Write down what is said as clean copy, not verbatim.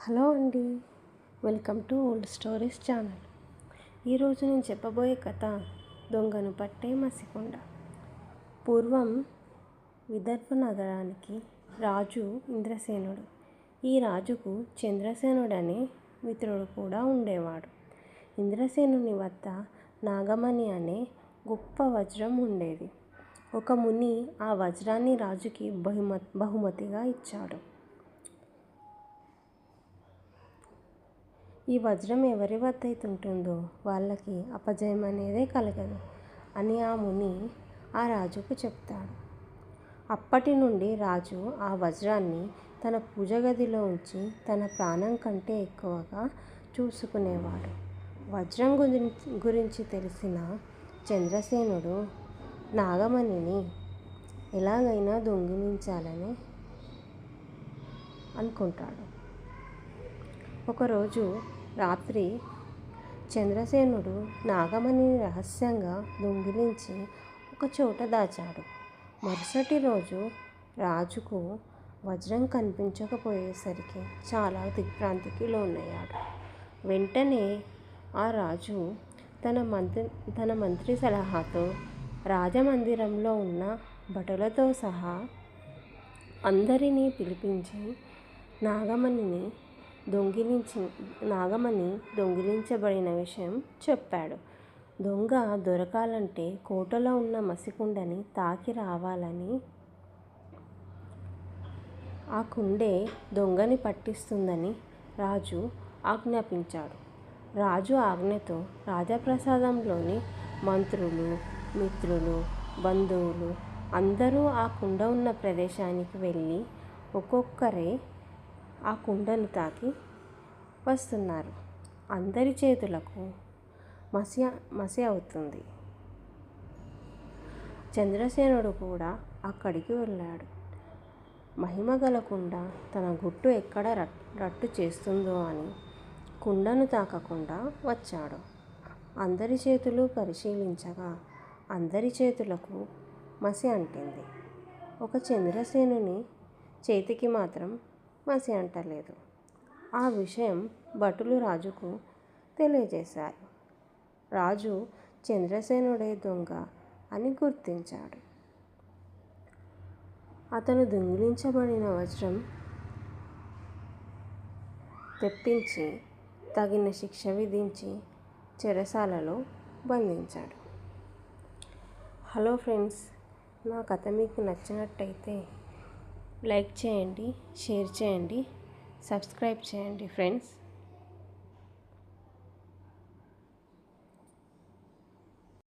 Hello అండి, welcome to old stories channel. ఈరోజు నేను చెప్పబోయే కథ దొంగను పట్టే మసికొండ. పూర్వం విదర్భ నగరానికి రాజు ఇంద్రసేనుడు. ఈ రాజుకు చంద్రసేనుడనే మిత్రుడు కూడా ఉండేవాడు. ఇంద్రసేనుని వద్ద నాగమణి అనే గొప్ప వజ్రం ఉండేది. ఒక ముని ఆ వజ్రాన్ని రాజుకి బహుమతిగా ఇచ్చాడు. ఈ వజ్రం ఎవరి వద్ద అయితే ఉంటుందో వాళ్ళకి అపజయం అనేదే కలగదు అని ఆ ముని ఆ రాజుకు చెప్తాడు. అప్పటి నుండి రాజు ఆ వజ్రాన్ని తన పూజ గదిలో ఉంచి తన ప్రాణం కంటే ఎక్కువగా చూసుకునేవాడు. వజ్రం గురించి తెలిసిన చంద్రసేనుడు నాగమణిని ఎలాగైనా దొంగిలించాలని అనుకుంటాడు. ఒకరోజు రాత్రి చంద్రసేనుడు నాగమణిని రహస్యంగా దొంగిలించి ఒక చోట దాచాడు. మరుసటి రోజు రాజుకు వజ్రం కనిపించకపోయేసరికి చాలా దిగ్భ్రాంతికి లోనయ్యాడు. వెంటనే ఆ రాజు తన మంత్రి సలహాతో రాజమందిరంలో ఉన్న భటులతో సహా అందరినీ పిలిపించి నాగమణి దొంగిలించబడిన విషయం చెప్పాడు. దొంగ దొరకాలంటే కోటలో ఉన్న మసికుండని తాకి రావాలని, ఆ కుండే దొంగని పట్టిస్తుందని రాజు ఆజ్ఞాపించాడు. రాజు ఆజ్ఞతో రాజప్రసాదంలోని మంత్రులు, మిత్రులు, బంధువులు అందరూ ఆ కుండ ఉన్న ప్రదేశానికి వెళ్ళి ఒక్కొక్కరే ఆ కుండను తాకి వస్తున్నారు. అందరి చేతులకు మసి అవుతుంది. చంద్రసేనుడు కూడా అక్కడికి వెళ్ళాడు. మహిమగల కుండ తన గుట్టు ఎక్కడ రట్టు చేస్తుందో అని కుండను తాకకుండా వచ్చాడు. అందరి చేతులు పరిశీలించగా అందరి చేతులకు మసి అంటింది. ఒక చంద్రసేనుని చేతికి మాత్రం మసి అంటలేదు. ఆ విషయం భటులు రాజుకు తెలియజేశారు. రాజు చంద్రసేనుడే దొంగ అని గుర్తించాడు. అతను దొంగిలించబడిన వజ్రం తెప్పించి తగిన శిక్ష విధించి చెరసాలలో బంధించాడు. హలో ఫ్రెండ్స్, నా కథ మీకు నచ్చినట్టయితే లైక్ చేయండి, షేర్ చేయండి, సబ్స్క్రైబ్ చేయండి ఫ్రెండ్స్.